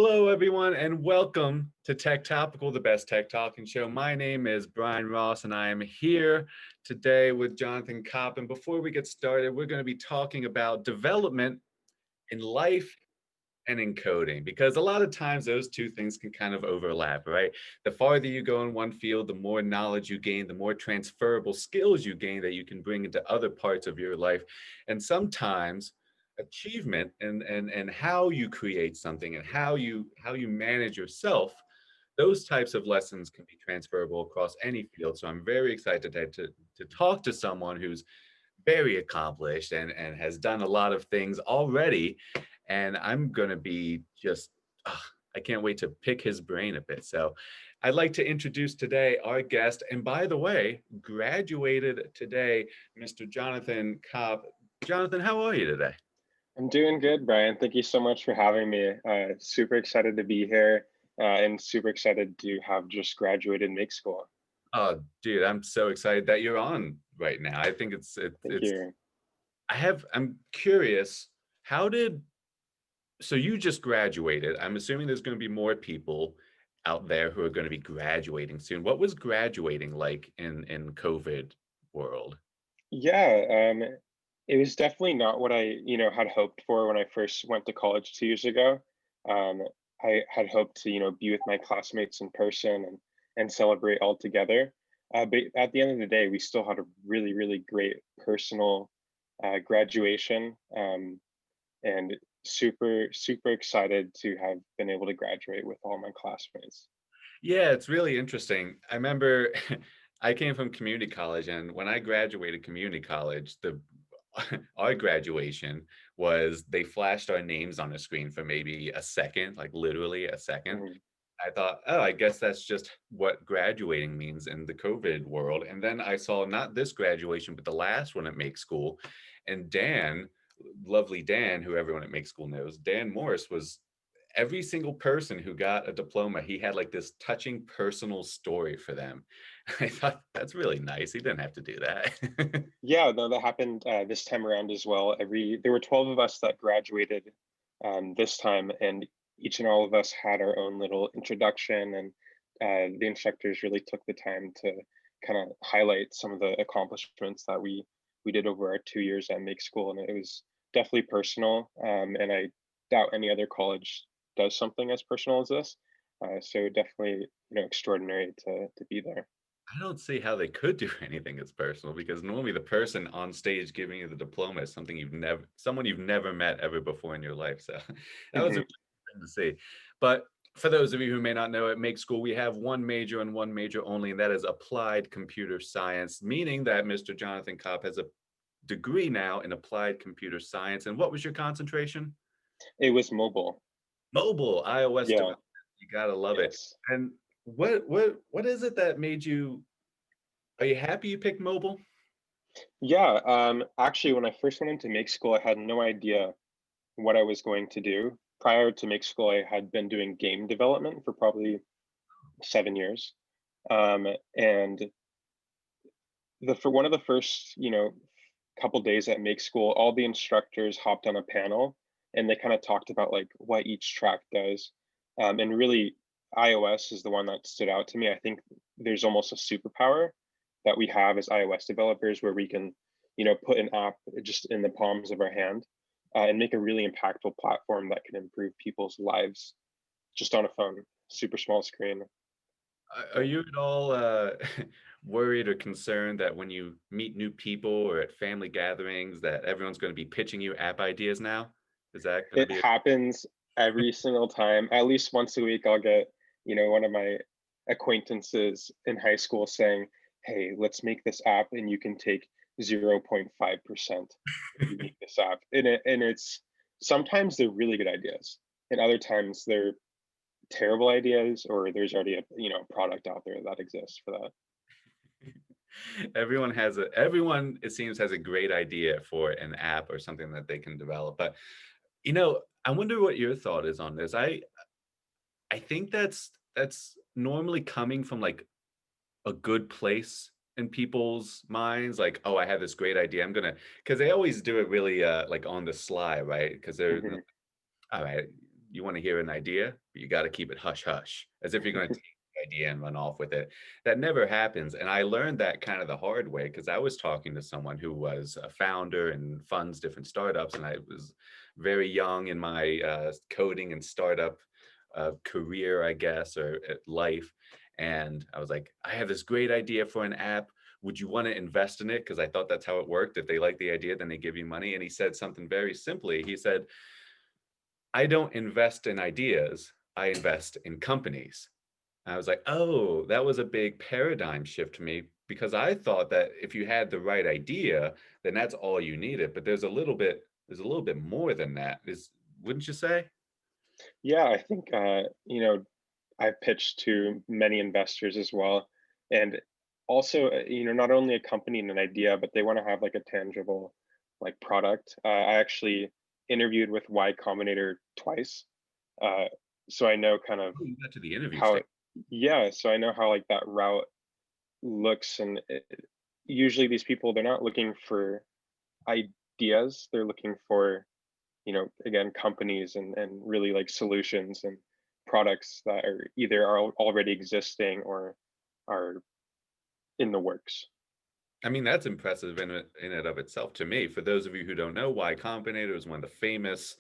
Hello, everyone, and welcome to Tech Topical, the best tech talking show. My name is Brian Ross, and I am here today with Jonathan Kopp. And before we get started, we're going to be talking about development in life and in coding, because a lot of times those two things can kind of overlap, right? The farther you go in one field, the more knowledge you gain, the more transferable skills you gain that you can bring into other parts of your life. And sometimes achievement and how you create something and how you manage yourself, those types of lessons can be transferable across any field. So I'm very excited to talk to someone who's very accomplished and has done a lot of things already. And I'm going to be just, I can't wait to pick his brain a bit. So I'd like to introduce today our guest. And by the way, graduated today, Mr. Jonathan Kopp. Jonathan, how are you today? I'm doing good, Brian. Thank you so much for having me. Super excited to be here and super excited to have just graduated make school. Oh, dude, I'm so excited that you're on right now. I think Thank you. I'm curious, how did so you just graduated. I'm assuming there's going to be more people out there who are going to be graduating soon. What was graduating like in COVID world? Yeah, it was definitely not what I had hoped for when I first went to college 2 years ago. Um, I had hoped to be with my classmates in person and celebrate all together. But at the end of the day, we still had a really, really great personal graduation. And super, super excited to have been able to graduate with all my classmates. Yeah, it's really interesting. I remember I came from community college, and when I graduated community college, the our graduation was they flashed our names on the screen for maybe a second, like literally a second. Mhm. I thought, oh, I guess that's just what graduating means in the COVID world. And then I saw not this graduation, but the last one at Make School. And Dan, lovely Dan, who everyone at Make School knows, Dan Morris was every single person who got a diploma. He had like this touching personal story for them. I thought that's really nice. He didn't have to do that. Yeah, no, that happened this time around as well. There were 12 of us that graduated this time, and each and all of us had our own little introduction, and the instructors really took the time to kind of highlight some of the accomplishments that we did over our 2 years at Make School, and it was definitely personal. And I doubt any other college does something as personal as this. So definitely extraordinary to be there. I don't see how they could do anything as personal, because normally the person on stage giving you the diploma is someone you've never met ever before in your life. So that was a Mhm. really thing to see. But for those of you who may not know, at Make School, we have one major and one major only, and that is applied computer science, meaning that Mr. Jonathan Kopp has a degree now in applied computer science. And what was your concentration? It was mobile. Mobile, iOS Yeah. development. You gotta love it. Yes. And what is it that made you? Are you happy you picked mobile? Yeah. Actually, when I first went into make school, I had no idea what I was going to do. Prior to make school, I had been doing game development for probably 7 years. And for one of the first couple days at make school, all the instructors hopped on a panel and they kind of talked about like what each track does. And really, iOS is the one that stood out to me. I think there's almost a superpower that we have as iOS developers where we can put an app just in the palms of our hand and make a really impactful platform that can improve people's lives just on a phone, super small screen. Are So you at all worried or concerned that when you meet new people or at family gatherings, that everyone's going to be pitching you app ideas now? Is that going to it be happens every single time. At least once a week, I'll get one of my acquaintances in high school saying, "Hey, let's make this app, and you can take 0.5% if you make this app." And it's sometimes they're really good ideas, and other times they're terrible ideas, or there's already a product out there that exists for that. everyone it seems has a great idea for an app or something that they can develop. But I wonder what your thought is on this. I think that's normally coming from like a good place in people's minds, like, oh, I have this great idea, I'm gonna, because they always do it really like on the sly, right? Because they're Mhm. all right, you want to hear an idea, but you got to keep it hush hush, as if you're going to take the idea and run off with it. That never happens. And I learned that kind of the hard way because I was talking to someone who was a founder and funds different startups, and I was very young in my coding and startup career, I guess, or life. And I was like, I have this great idea for an app. Would you want to invest in it? Because I thought that's how it worked. If they like the idea, then they give you money. And he said something very simply. He said, I don't invest in ideas, I invest in companies. I was like, oh, that was a big paradigm shift to me because I thought that if you had the right idea, then that's all you needed. But there's a little bit more than that. Wouldn't you say? Yeah, I think I've pitched to many investors as well, and also not only a company and an idea, but they want to have like a tangible like product. I actually interviewed with Y Combinator twice, uh, so I know kind of Oh, you got to the interview how stage. it, yeah, so I know how like that route looks, and usually these people, they're not looking for ideas, they're looking for again, companies and really like solutions and products that are either already existing or are in the works. I mean, that's impressive in and of itself to me. For those of you who don't know, Y Combinator is one of the famous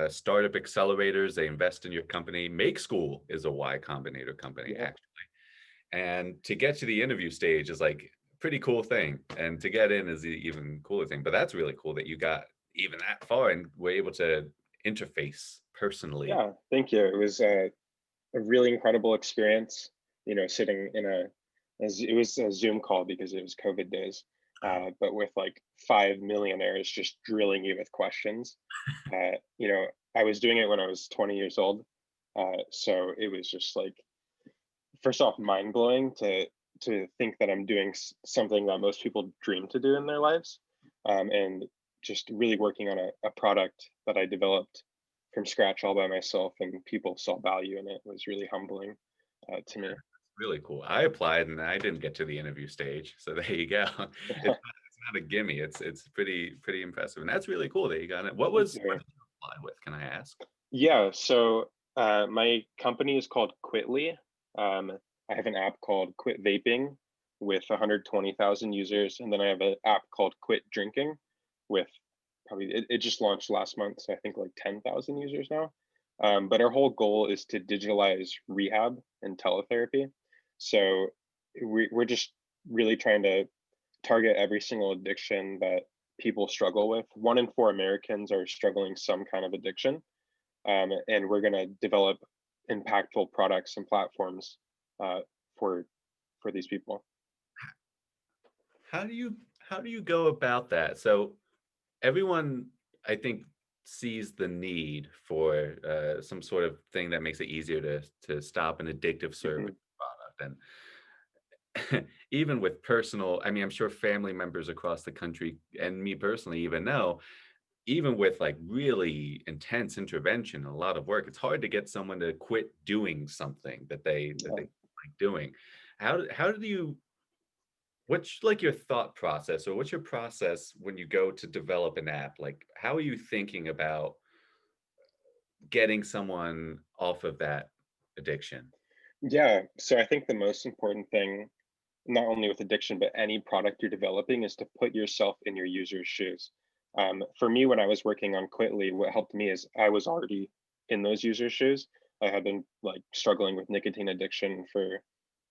startup accelerators. They invest in your company. Make School is a Y Combinator company, Yeah. actually. And to get to the interview stage is like a pretty cool thing. And to get in is the even cooler thing. But that's really cool that you got even that far and were able to interface personally. Yeah, thank you. It was a really incredible experience, sitting in it was a Zoom call because it was COVID days, but with like five millionaires just drilling you with questions. Uh, you know, I was doing it when I was 20 years old. So it was just like, first off, mind blowing to think that I'm doing something that most people dream to do in their lives, and just really working on a product that I developed from scratch all by myself, and people saw value in it was really humbling to me. Really cool. I applied and I didn't get to the interview stage. So there you go. It's not a gimme. It's pretty impressive. And that's really cool that you got it. Thank What you. did you apply with? Can I ask? Yeah, so my company is called Quitly. Um, I have an app called Quit Vaping with 120,000 users, and then I have an app called Quit Drinking with probably it just launched last month, so I think like 10,000 users now. But our whole goal is to digitalize rehab and teletherapy. So we're just really trying to target every single addiction that people struggle with. 1 in 4 Americans are struggling some kind of addiction, and we're going to develop impactful products and platforms uh, for for these people. How do you go about that? So everyone, I think, sees the need for some sort of thing that makes it easier to stop an addictive service Mhm. product. And even with personal, I mean, I'm sure family members across the country and me personally even know, even with like really intense intervention and a lot of work, it's hard to get someone to quit doing something that they Yeah. like doing. How do you what's like your thought process or what's your process when you go to develop an app? Like how are you thinking about getting someone off of that addiction? Yeah. So I think the most important thing, not only with addiction, but any product you're developing, is to put yourself in your user's shoes. For me, when I was working on Quitly, what helped me is I was already in those users' shoes. I had been like struggling with nicotine addiction for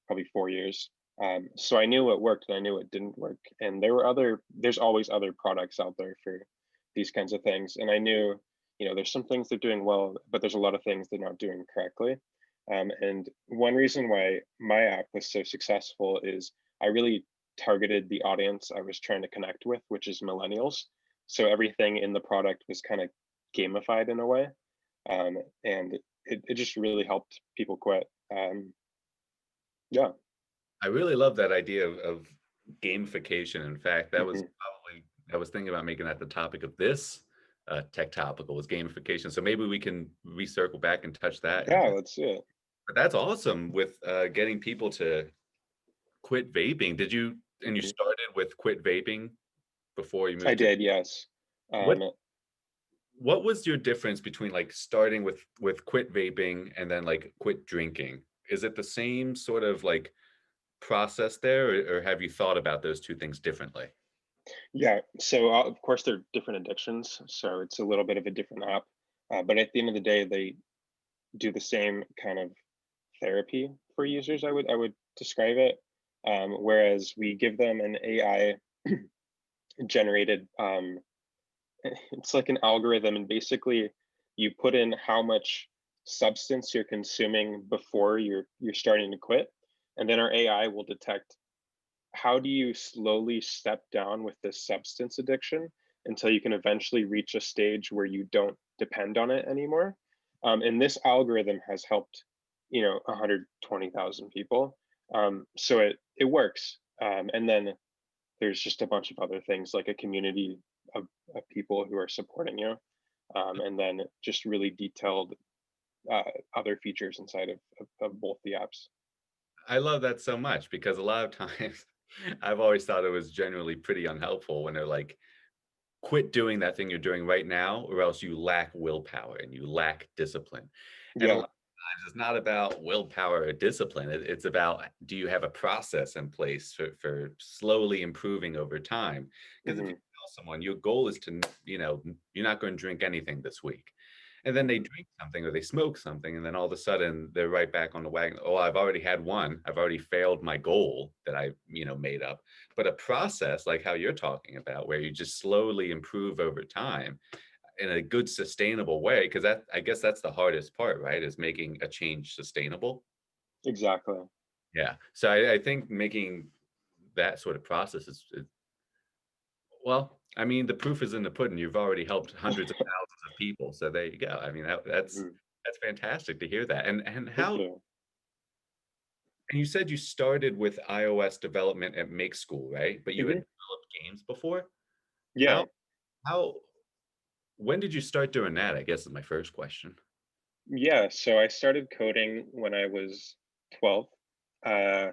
probably 4 years. So I knew what worked and I knew what didn't work. And there's always other products out there for these kinds of things. And I knew, there's some things they're doing well, but there's a lot of things they're not doing correctly. And one reason why my app was so successful is I really targeted the audience I was trying to connect with, which is millennials. So everything in the product was kind of gamified in a way. And it just really helped people quit. Yeah. I really love that idea of gamification. In fact, that was Mhm. probably I was thinking about making that the topic of this tech topical was gamification. So maybe we can recircle back and touch that. Yeah, let's do it. But that's awesome with getting people to quit vaping. Did you and you Mhm. started with quit vaping before you I moved to did, yes. what Um, what was your difference between like starting with quit vaping and then like quit drinking? Is it the same sort of like process there, or have you thought about those two things differently? Yeah, so of course they're different addictions, so it's a little bit of a different app, but at the end of the day, they do the same kind of therapy for users. I would describe it, whereas we give them an AI generated. It's like an algorithm, and basically you put in how much substance you're consuming before you're starting to quit, and then our AI will detect how do you slowly step down with this substance addiction until you can eventually reach a stage where you don't depend on it anymore. And this algorithm has helped, 120,000 people. So it works. And then there's just a bunch of other things like a community of people who are supporting you, and then just really detailed uh, other features inside of both the apps. I love that so much because a lot of times I've always thought it was generally pretty unhelpful when they're like, quit doing that thing you're doing right now, or else you lack willpower and you lack discipline. And a lot Yeah. of times it's not about willpower or discipline. It's about, do you have a process in place for slowly improving over time? Because if you Hmm. tell someone your goal is to, you're not going to drink anything this week, and then they Hmm. drink something or they smoke something, and then all of a sudden they're right back on the wagon. Oh, I've already had one. I've already failed my goal that I, made up. But a process like how you're talking about, where you just slowly improve over time in a good, sustainable way, because that, I guess that's the hardest part, right? Is making a change sustainable. Exactly. Yeah. So I think making that sort of process is, well, I mean, the proof is in the pudding. You've already helped hundreds of thousands of people. So there you go. I mean, Mhm. that's fantastic to hear that. And Thank how, you. and you said you started with iOS development at Make School, right? But you had Hmm. developed games before. Yeah. How how when did you start doing that? I guess is my first question. Yeah. So I started coding when I was 12. Uh,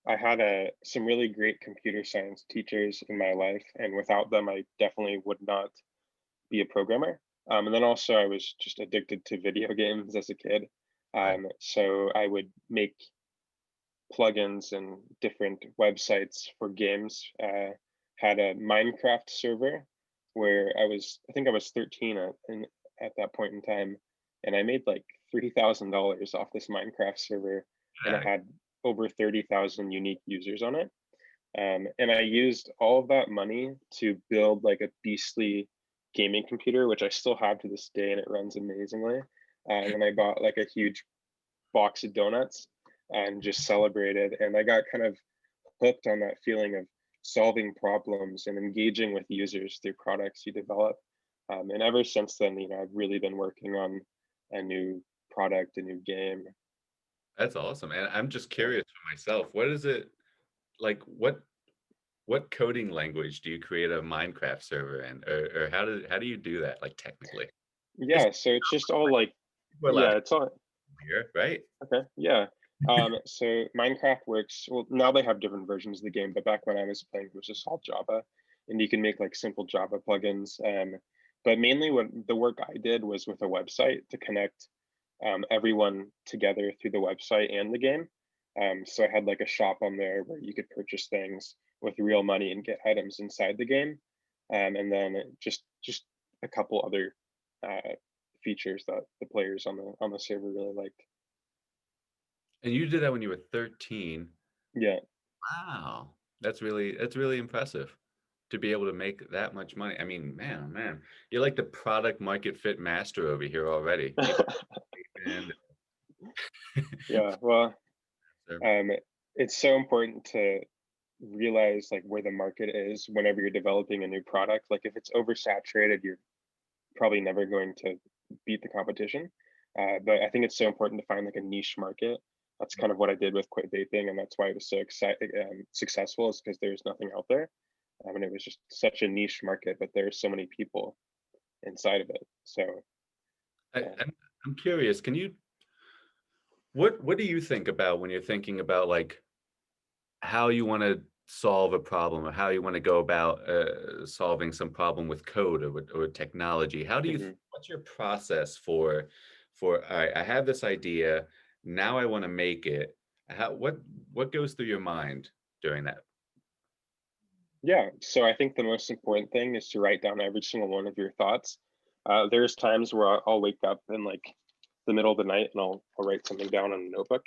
I had some really great computer science teachers in my life, and without them, I definitely would not be a programmer. And then also, I was just addicted to video games as a kid. Right. So I would make plugins and different websites for games. Had a Minecraft server where I think I was 13 at that point in time, and I made like $3,000 off this Minecraft server, and it Yeah. had over 30,000 unique users on it. And I used all of that money to build like a beastly gaming computer, which I still have to this day, and it runs amazingly. And then I bought like a huge box of donuts and just celebrated. And I got kind of hooked on that feeling of solving problems and engaging with users through products you develop. And ever since then, I've really been working on a new product, a new game. That's awesome. And I'm just Yeah. curious for myself, what is it like what coding language do you create a Minecraft server in? Or how do you do that like technically? Because Yeah. So it's just all like, we're allowed yeah, to it's all here, right? okay. Yeah. So Minecraft works, well, now they have different versions of the game, but back when I was playing, it was just all Java, and you can make like simple Java plugins. But mainly what the work I did was with a website to connect everyone together through the website and the game. So I had like a shop on there where you could purchase things with real money and get items inside the game. And then just a couple other uh, features that the players on the server really liked. And you did that when you were 13. Yeah. Wow. That's really impressive to be able to make that much money. I mean, man, oh man, you're like the product market fit master over here already. People and Yeah, well, um, it's so important to realize like where the market is whenever you're developing a new product. Like if it's oversaturated, you're probably never going to beat the competition. But I think it's so important to find like a niche market. That's kind of what I did with Quit Vaping, and that's why it was so successful. Is because there's nothing out there, and it was just such a niche market, but there's so many people inside of it. So I, um, I'm curious, can you what do you think about when you're thinking about like how you want to solve a problem, or how you want to go about solving some problem with code or technology. How do you, Hmm. what's your process all right, I have this idea, now I want to make it. What goes through your mind during that? Yeah. So I think the most important thing is to write down every single one of your thoughts. There's times where I'll wake up in like the middle of the night and I'll write something down on a notebook.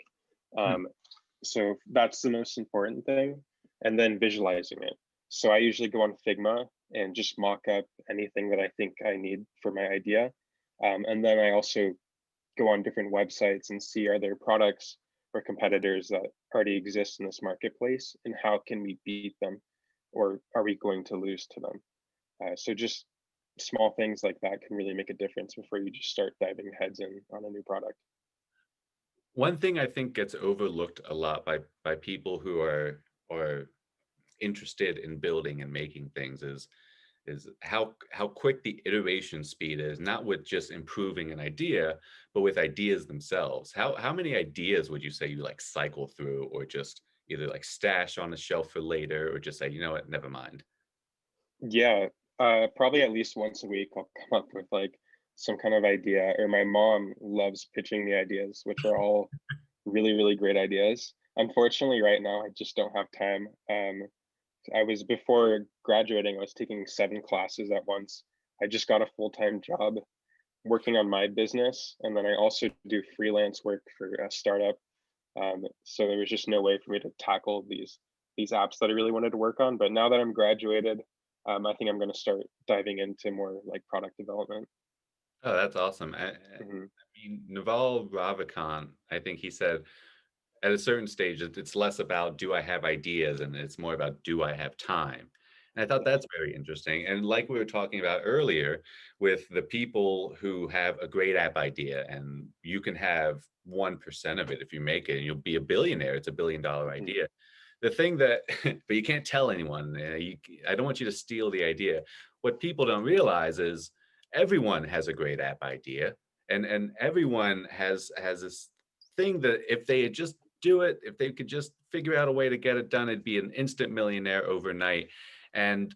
Hmm. Um, so that's the most important thing. And then visualizing it. So I usually go on Figma and just mock up anything that I think I need for my idea. And then I also go on different websites and see, are there products or competitors that already exist in this marketplace, and how can we beat them, or are we going to lose to them? So just small things like that can really make a difference before you just start diving heads in on a new product. One thing I think gets overlooked a lot by people who are interested in building and making things is how quick the iteration speed is, not with just improving an idea, but with ideas themselves. How many ideas would you say you like cycle through, or just either like stash on a shelf for later, or just say, you know what, never mind? Yeah, probably at least once a week I'll come up with like some kind of idea, or my mom loves pitching the ideas, which are all really, really great ideas. Unfortunately, right now I just don't have time. I was before graduating, I was taking 7 classes at once. I just got a full-time job working on my business, and then I also do freelance work for a startup. So there was just no way for me to tackle these apps that I really wanted to work on. But now that I'm graduated, I think I'm going to start diving into more like product development. Oh, that's awesome. I Hmm. mean, Naval Ravikant, I think he said at a certain stage, it's less about do I have ideas, and it's more about do I have time. And I thought Yes. that's very interesting. And like we were talking about earlier, with the people who have a great app idea, and you can have 1% of it if you make it, and you'll be a billionaire. It's $1 billion Hmm. idea. The thing that, but you can't tell anyone. I don't want you to steal the idea. What people don't realize is everyone has a great app idea, and everyone has this thing that if they had just do it, if they could just figure out a way to get it done, it'd be an instant millionaire overnight. And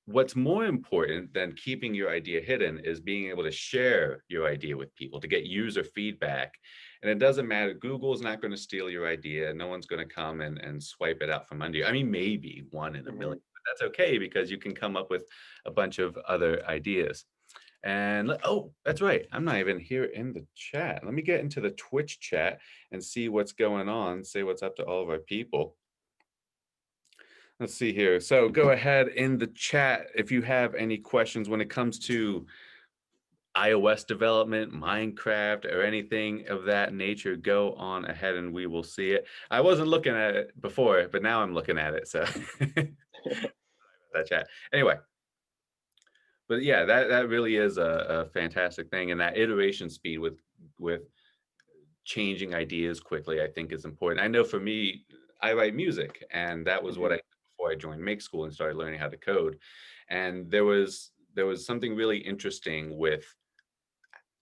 what's more important than keeping your idea hidden is being able to share your idea with people to get user feedback. And it doesn't matter, Google's not going to steal your idea, no one's going to come and swipe it out from under you. I mean, maybe one in a million, Hmm. but that's okay because you can come up with a bunch of other ideas. And oh, that's right, I'm not even here in the chat. Let me get into the Twitch chat and see what's going on, say what's up to all of our people. Let's see here. So go ahead in the chat if you have any questions when it comes to iOS development, Minecraft, or anything of that nature. Go on ahead and we will see it. I wasn't looking at it before, but now I'm looking at it. So that chat. Anyway, but yeah, that really is a fantastic thing, and that iteration speed with changing ideas quickly, I think is important. I know for me, I write music, and that was what I Hmm. did before I joined make school and started learning how to code. And there was something really interesting with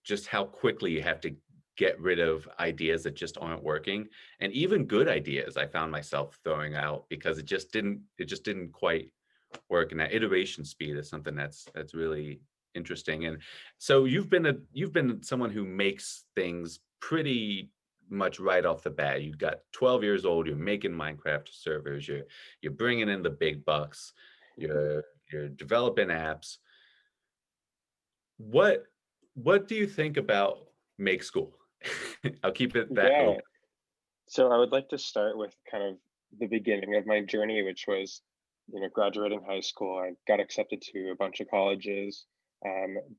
just how quickly you have to get rid of ideas that just aren't working, and even good ideas I found myself throwing out because it just didn't quite work. And that iteration speed is something that's really interesting. And so you've been someone who makes things pretty much right off the bat. You got 12 years old, you're making Minecraft servers, you're bringing in the big bucks, you're developing apps. What what do you think about make school? I'll keep it that open. Yeah. So I would like to start with kind of the beginning of my journey, which was, graduating high school. I got accepted to a bunch of colleges,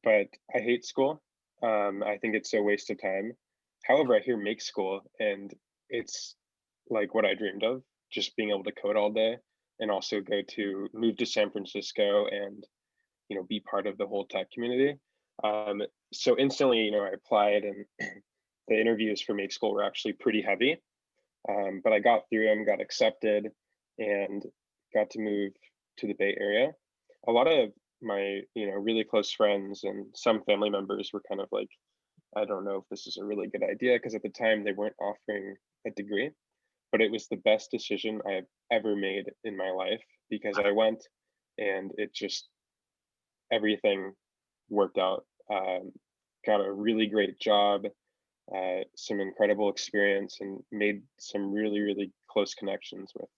but I hate school. I think it's a waste of time. However, I hear make school, and it's like what I dreamed of, just being able to code all day, and also move to San Francisco and be part of the whole tech community. So instantly, I applied, and the interviews for make school were actually pretty heavy, but I got through them, got accepted, and got to move to the Bay Area. A lot of my, really close friends and some family members were kind of like, I don't know if this is a really good idea, because at the time they weren't offering a degree. but it was the best decision I have ever made in my life because I went and it just everything worked out. Got a really great job, some incredible experience, and made some really, really close connections with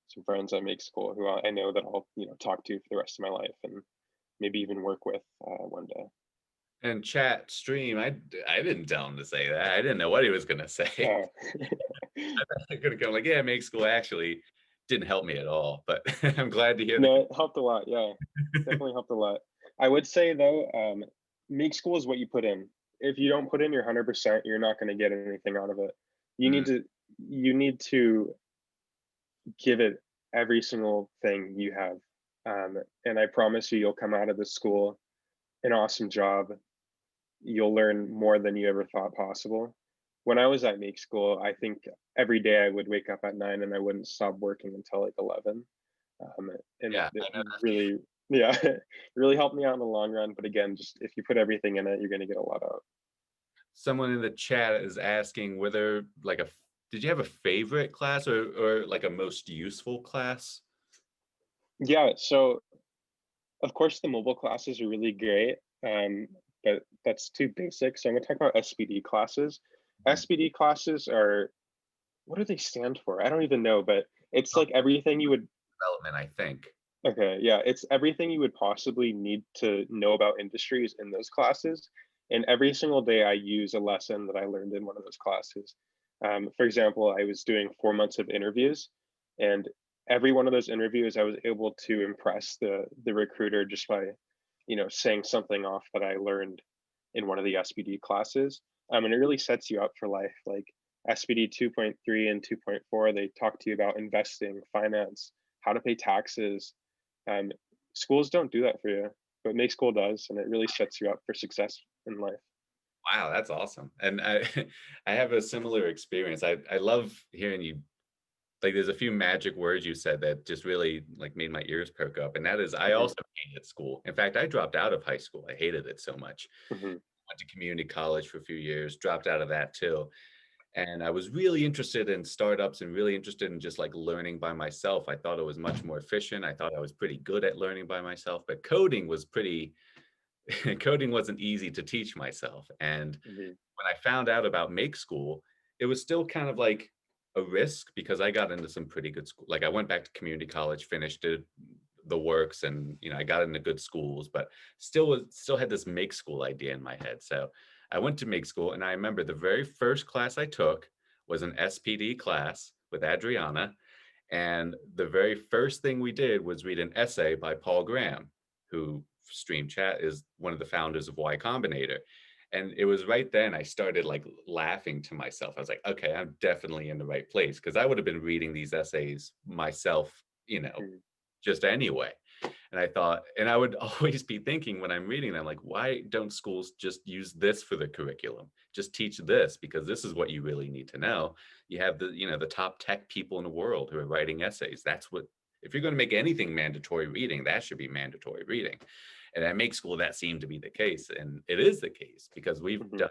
some friends I make school who I know that I'll talk to for the rest of my life and maybe even work with one day. And chat stream, I didn't tell him to say that. I didn't know what he was gonna say. Uh, I could have gone like, yeah, make school actually didn't help me at all, but I'm glad to hear that. no, it helped a lot. Yeah, definitely helped a lot. I would say though, make school is what you put in. If you don't put in your 100%, you're not going to get anything out of it. You need Mm, to you need to give it every single thing you have. And I promise you, you'll come out of this school an awesome job. You'll learn more than you ever thought possible. When I was at Make School, I think every day I would wake up at 9 and I wouldn't stop working until like 11. And yeah, it I know. really, yeah, it really helped me out in the long run. But again, just if you put everything in it, you're going to get a lot out. Someone in the chat is asking whether did you have a favorite class or like a most useful class? Yeah. So of course, the mobile classes are really great, but that's too basic. So I'm going to talk about SPD classes. Mhm. SPD classes are, what do they stand for? I don't even know, but it's like everything you would, Development, I think. okay, yeah, it's everything you would possibly need to know about industries in those classes. And every single day I use a lesson that I learned in one of those classes. For example, I was doing 4 months of interviews, and every one of those interviews, I was able to impress the recruiter just by, saying something off that I learned in one of the SPD classes. And it really sets you up for life. Like SPD 2.3 and 2.4, they talk to you about investing, finance, how to pay taxes. um, Schools don't do that for you, but Make School does, and it really sets you up for success in life. Wow, that's awesome. And I I have a similar experience. I love hearing you like there's a few magic words you said that just really like made my ears perk up. And that is I Hmm. also hated school. In fact, I dropped out of high school. I hated it so much. Hmm. Went to community college for a few years, dropped out of that too. And I was really interested in startups and really interested in just like learning by myself. I thought it was much more efficient. I thought I was pretty good at learning by myself, but coding was pretty coding wasn't easy to teach myself. And Hmm. when I found out about Make School, it was still kind of like a risk because I got into some pretty good school. Like I went back to community college, finished it, the works, and I got into good schools, but still had this Make School idea in my head. So I went to Make School, and I remember the very first class I took was an SPD class with Adriana, and the very first thing we did was read an essay by Paul Graham, who Stream Chat is one of the founders of Y Combinator. And it was right then I started like laughing to myself. I was like, okay, I'm definitely in the right place because I would have been reading these essays myself, Hmm. just anyway. And I thought, and I would always be thinking when I'm reading them, like, why don't schools just use this for the curriculum? Just teach this because this is what you really need to know. You have the top tech people in the world who are writing essays. That's what, if you're going to make anything mandatory reading, that should be mandatory reading. And at Make School, that seemed to be the case. And it is the case because we've Hmm. done,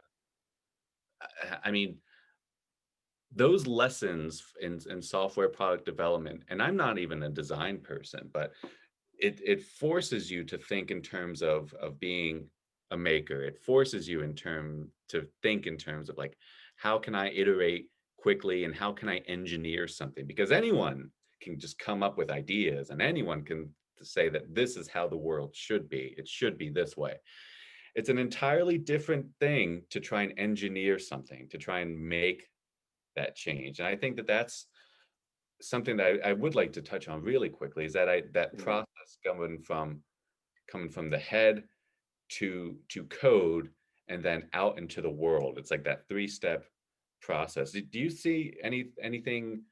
I mean, those lessons in software product development, and I'm not even a design person, but it forces you to think in terms of being a maker. It forces you to think in terms of like, how can I iterate quickly and how can I engineer something? Because anyone can just come up with ideas and anyone can say that this is how the world should be. It should be this way. It's an entirely different thing to try and engineer something, to try and make that change. And I think that that's something that I would like to touch on really quickly is that Hmm. process coming from the head to code and then out into the world. It's like that three-step process. Do you see anything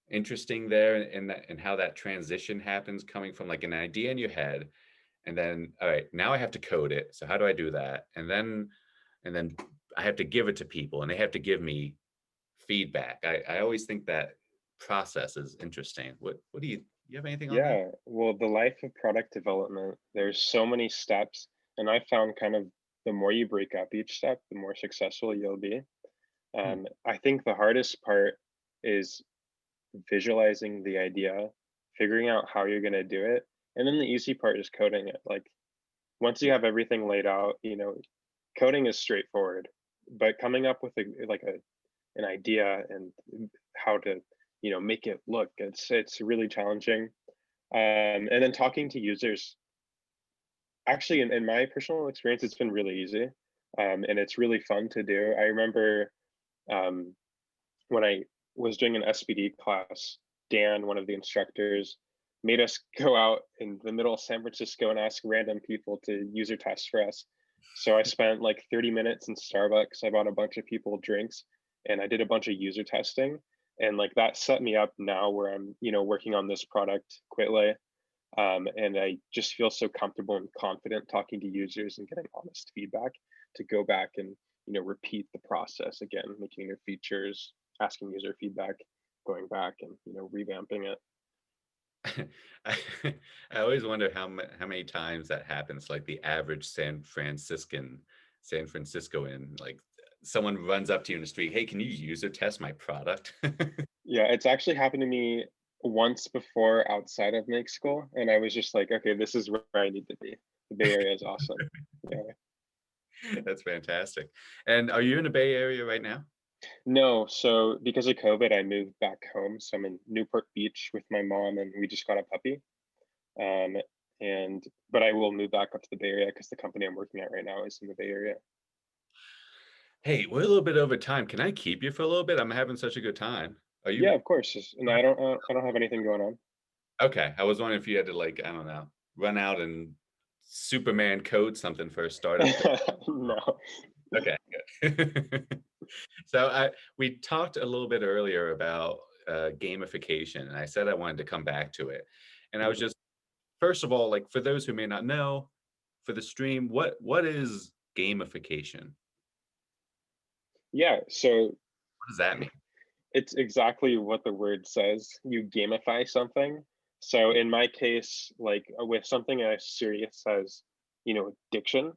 interesting there in that and how that transition happens coming from like an idea in your head and then all right, now I have to code it. So how do I do that? And then I have to give it to people and they have to give me feedback. I always think that process is interesting. What do you have anything on that? Yeah, well, the life of product development, there's so many steps, and I found kind of the more you break up each step, the more successful you'll be. Hmm. I think the hardest part is visualizing the idea, figuring out how you're going to do it, and then the easy part is coding it. Like once you have everything laid out, coding is straightforward, but coming up with an idea and how to make it look, it's really challenging. And then talking to users, actually, in my personal experience, it's been really easy, and it's really fun to do. I remember um, when I was doing an SPD class, Dan, one of the instructors, made us go out in the middle of San Francisco and ask random people to user test for us. So I spent like 30 minutes in Starbucks. I bought a bunch of people drinks and I did a bunch of user testing. And like that set me up now where I'm, working on this product, Quitlay. And I just feel so comfortable and confident talking to users and getting honest feedback to go back and repeat the process again, making new features, asking user feedback, going back and revamping it. I, I always wonder how many times that happens. Like the average San Franciscoan, like someone runs up to you in the street, "Hey, can you user test my product?" Yeah, it's actually happened to me once before outside of Make School, and I was just like, okay, this is where I need to be. The Bay Area is awesome. Yeah. That's fantastic. And are you in the Bay Area right now? No, so because of COVID, I moved back home. So I'm in Newport Beach with my mom, and we just got a puppy. Um, and but I will move back up to the Bay Area because the company I'm working at right now is in the Bay Area. Hey, we're a little bit over time. Can I keep you for a little bit? I'm having such a good time. Are you Yeah, of course. And I don't have anything going on. okay? I was wondering if you had to, like, I don't know, run out and Superman code something for a startup. No. Okay, good. So we talked a little bit earlier about gamification, and I said I wanted to come back to it. And I was Mhm. just, first of all, like for those who may not know, for the stream, what is gamification? Yeah, so What does that mean? it's exactly what the word says. You gamify something. So in my case, like with something as serious as, addiction,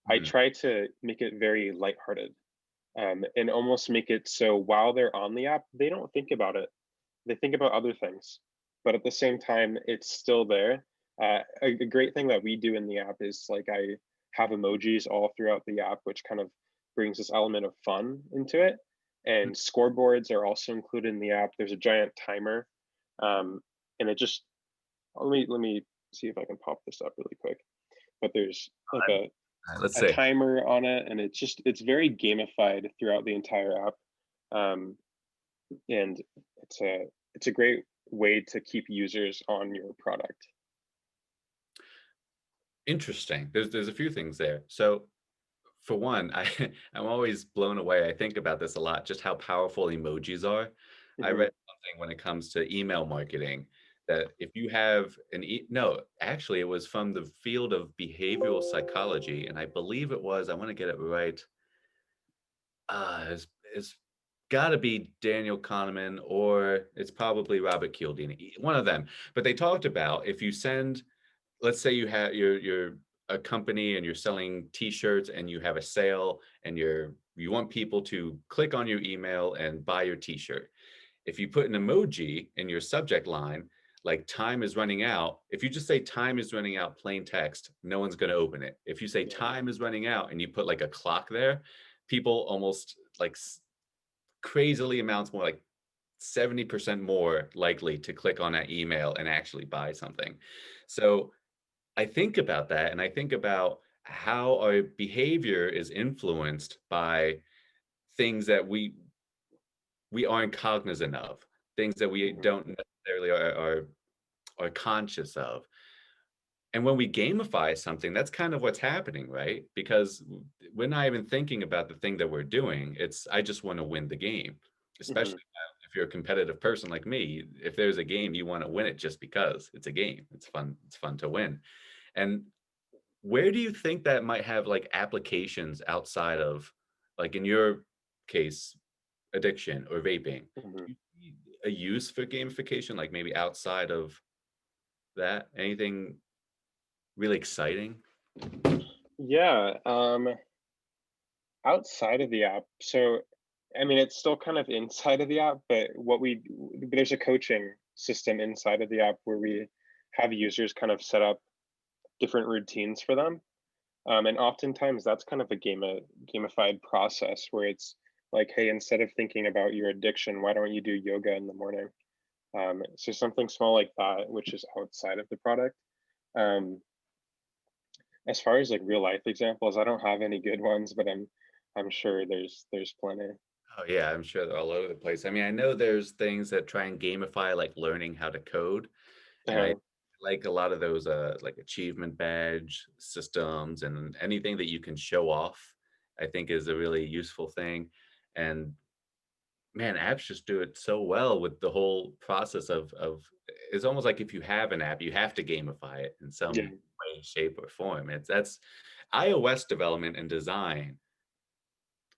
I Mhm. try to make it very lighthearted, and almost make it so while they're on the app, they don't think about it. They think about other things, but at the same time, it's still there. A great thing that we do in the app is like I have emojis all throughout the app, which kind of brings this element of fun into it. And scoreboards are also included in the app. There's a giant timer, um, and it just let me see if I can pop this up really quick. But there's like Let's a see. timer on it, and it's very gamified throughout the entire app. Um, and it's a great way to keep users on your product. Interesting. There's a few things there. So for one, I'm always blown away. I think about this a lot, just how powerful emojis are. I Hmm. read something when it comes to email marketing that if you have no, actually it was from the field of behavioral psychology, and I believe it was, I want to get it right. It's got to be Daniel Kahneman or it's probably Robert Cialdini, one of them. But they talked about if you send, let's say you have you're a company and you're selling t-shirts and you have a sale and you want people to click on your email and buy your t-shirt. If you put an emoji in your subject line like time is running out, if you just say time is running out plain text, no one's going to open it. If you say Yeah. time is running out and you put like a clock there, people almost like crazily amounts more, like 70% more likely to click on that email and actually buy something. So I think about that and I think about how our behavior is influenced by things that we aren't cognizant of, things that we Hmm. don't necessarily are conscious of. And when we gamify something, that's kind of what's happening, right? Because we're not even thinking about the thing that we're doing. It's I just want to win the game. Hmm. Especially if you're a competitive person like me, if there's a game, you want to win it just because it's a game. It's fun. It's fun to win. And where do you think that might have like applications outside of, like in your case, addiction or vaping? Hmm. Do you see a use for gamification, like maybe outside of that? Anything really exciting? Yeah. Outside of the app, so I mean, it's still kind of inside of the app, but there's a coaching system inside of the app where we have users kind of set up different routines for them. And oftentimes that's kind of a gamified process where it's like, hey, instead of thinking about your addiction, why don't you do yoga in the morning? So something small like that, which is outside of the product. Um, as far as like real life examples, I don't have any good ones, but I'm sure there's plenty. Oh yeah, I'm sure they're all over the place. I mean, I know there's things that try and gamify like learning how to code, and I Uh, like a lot of those like achievement badge systems and anything that you can show off, I think is a really useful thing. And man, apps just do it so well with the whole process of it's almost like if you have an app, you have to gamify it in yeah, some way, shape, or form. It's that's iOS development and design.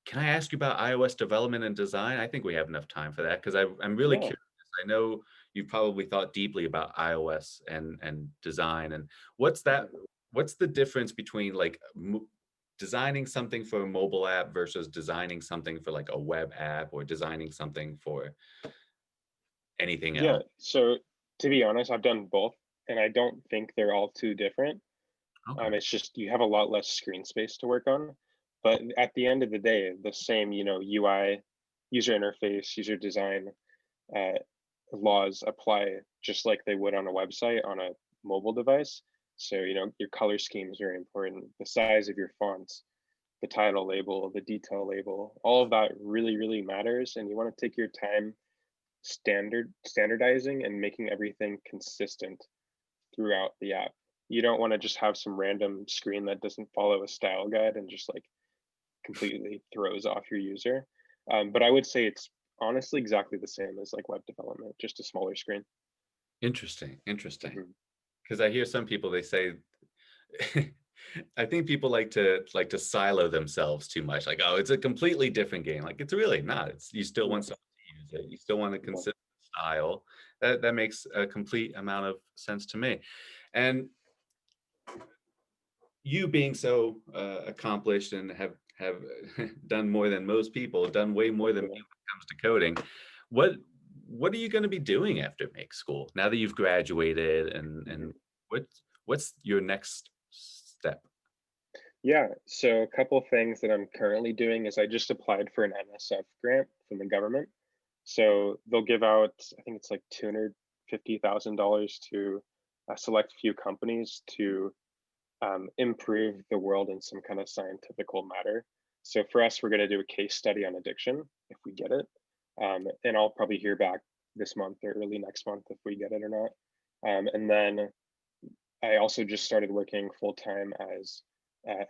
Can I ask you about iOS development and design? I think we have enough time for that because I'm really yeah. curious. I know you've probably thought deeply about iOS and design. And what's that? Mhm. What's the difference between like designing something for a mobile app versus designing something for like a web app or designing something for anything Yeah. else? So to be honest, I've done both, and I don't think they're all too different. Okay. It's just you have a lot less screen space to work on. But at the end of the day, the same, UI, user interface, user design, uh, laws apply just like they would on a website on a mobile device. So, your color scheme is very important. The size of your fonts, the title label, the detail label, all of that really, really matters. And you want to take your time standardizing and making everything consistent throughout the app. You don't want to just have some random screen that doesn't follow a style guide and just like completely throws off your user. But I would say it's honestly exactly the same as like web development, just a smaller screen. Interesting. Interesting. Mhm. Because I hear some people they say I think people like to silo themselves too much. Like, oh, it's a completely different game. Like, it's really not. It's you still Yeah, want someone to use it. You still want a yeah, consistent style. That makes a complete amount of sense to me. And you being so accomplished and have done more than most people, done way more than me yeah. when it comes to coding. What what are you going to be doing after make school now that you've graduated and Mhm. what's your next step? Yeah. So a couple of things that I'm currently doing is I just applied for an NSF grant from the government. So they'll give out, I think it's like $250,000 to a select few companies to improve the world in some kind of scientific matter. So for us, we're going to do a case study on addiction if we get it. And I'll probably hear back this month or early next month if we get it or not. And then I also just started working full time as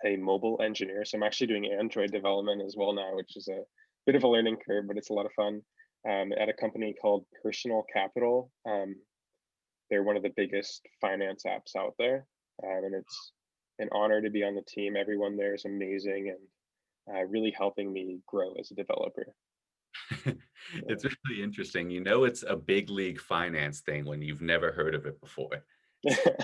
a mobile engineer. So I'm actually doing Android development as well now, which is a bit of a learning curve, but it's a lot of fun. At a company called Personal Capital. They're one of the biggest finance apps out there, and it's an honor to be on the team. Everyone there is amazing and really helping me grow as a developer. It's really interesting. You know, it's a big league finance thing when you've never heard of it before. Yeah,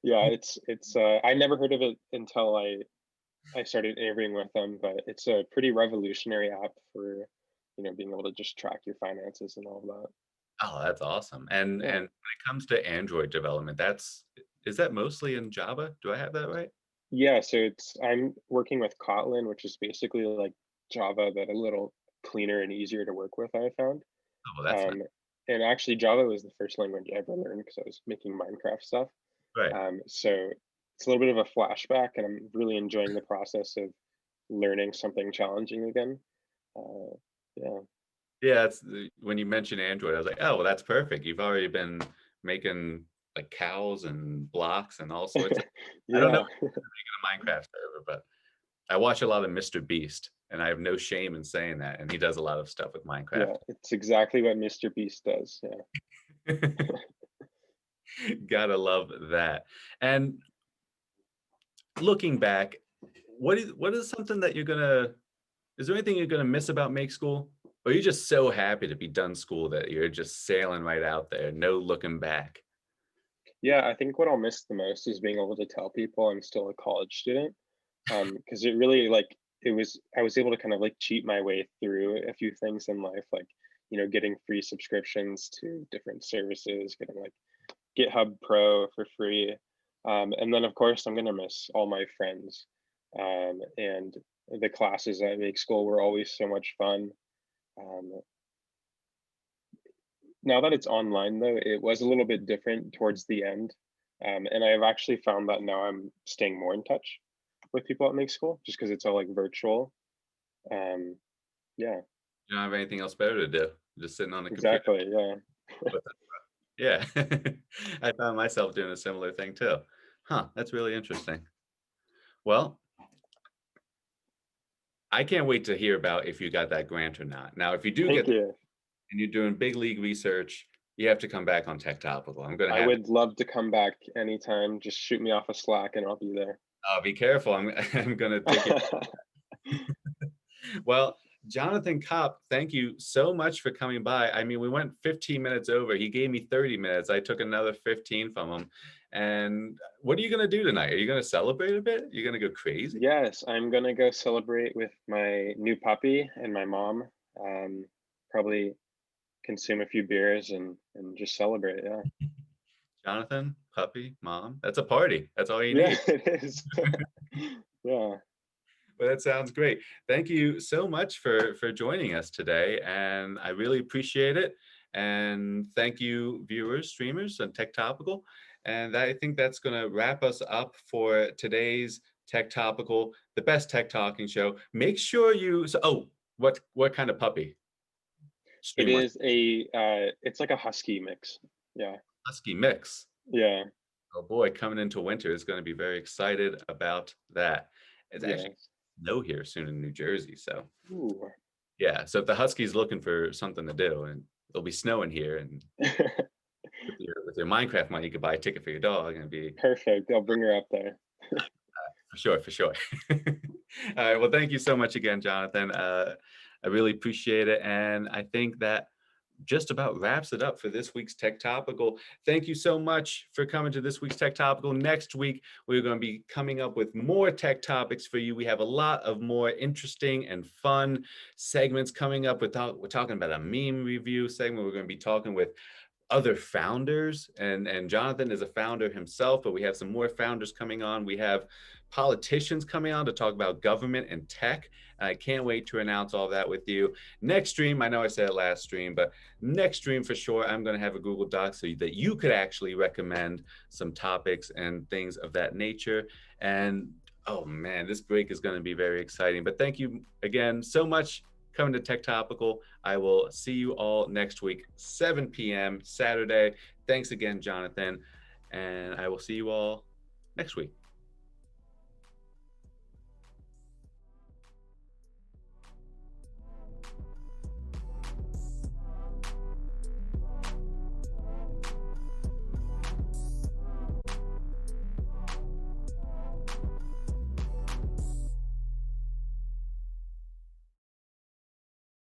yeah. It's. I never heard of it until I started interviewing with them, but it's a pretty revolutionary app for being able to just track your finances and all of Oh, that's awesome. that. And when it comes to Android development, that's is that mostly in Java? Do I have that right? Yeah, so I'm working with Kotlin, which is basically like Java, but a little cleaner and easier to work with, I found. Oh, well, that's not Um, and actually, Java was the first language I ever learned because I was making Minecraft stuff. right. So it's a little bit of a flashback, and I'm really enjoying the process of learning something challenging again. Uh, yeah, Yeah, it's when you mentioned Android, I was like, oh, well, that's perfect. You've already been making like cows and blocks and all sorts of. I don't know yeah, a Minecraft server, but I watch a lot of Mr. Beast, and I have no shame in saying that. And he does a lot of stuff with Minecraft. yeah. It's exactly what Mr. Beast does. Yeah. Gotta love that. And looking back, what is something that you're gonna is there anything you're gonna miss about make school? Or are you just so happy to be done school that you're just sailing right out there, no looking back? Yeah, I think what I'll miss the most is being able to tell people I'm still a college student. Because it really like I was able to kind of like cheat my way through a few things in life, like, getting free subscriptions to different services, getting like GitHub Pro for free. And then of course I'm gonna miss all my friends. And the classes at Make School were always so much fun. Um, Now that it's online though, it was a little bit different towards the end. And I've actually found that now I'm staying more in touch with people at Make School just because it's all like virtual. Um, yeah, You don't have anything else better to do. Just sitting on the computer. exactly. Yeah. But yeah, I found myself doing a similar thing too. Huh, that's really interesting. Well, I can't wait to hear about if you got that grant or not. Now, if you do Thank get you. and you're doing big league research, you have to come back on Tech Topical. I'm gonna I have would love to come back anytime. Just shoot me off a Slack and I'll be there. be careful. I'm gonna take it. Well, Jonathan Kopp, thank you so much for coming by. I mean, we went 15 minutes over. He gave me 30 minutes. I took another 15 from him. And what are you going to do tonight? Are you going to celebrate a bit? You're going to go crazy? Yes, I'm gonna go celebrate with my new puppy and my mom. Um, Probably consume a few beers and just celebrate. Yeah. Jonathan, puppy, mom, that's a party. That's all you Yeah, need. it is. Yeah. Well, that sounds great. Thank you so much for joining us today, and I really appreciate it. And thank you, viewers, streamers, and Tech Topical. And I think that's going to wrap us up for today's Tech Topical, the best tech talking show. Make sure you. So, oh, what kind of puppy? It Stream one. is it's like a husky mix. Yeah. Husky mix. Yeah. Oh boy, coming into winter is going to be very excited about that. It's actually Yes. snow here soon in New Jersey, so. Ooh. Yeah, so if the husky's looking for something to do, and it'll be snowing here, and with your Minecraft money, you could buy a ticket for your dog, and it'd be Perfect. I'll bring her up there. for sure, for sure. All right, well, thank you so much again, Jonathan. I really appreciate it, and I think that just about wraps it up for this week's Tech Topical. Thank you so much for coming to this week's Tech Topical. Next week, we're going to be coming up with more tech topics for you. We have a lot of more interesting and fun segments coming up. We're talking about a meme review segment. We're going to be talking with other founders, and Jonathan is a founder himself, but we have some more founders coming on. We have politicians coming on to talk about government and tech. I can't wait to announce all that with you next stream. I know I said it last stream, but next stream for sure, I'm going to have a Google Doc so that you could actually recommend some topics and things of that nature. And oh man, this break is going to be very exciting. But thank you again so much coming to Tech Topical. I will see you all next week, 7 p.m. Saturday. Thanks again, Jonathan. And I will see you all next week.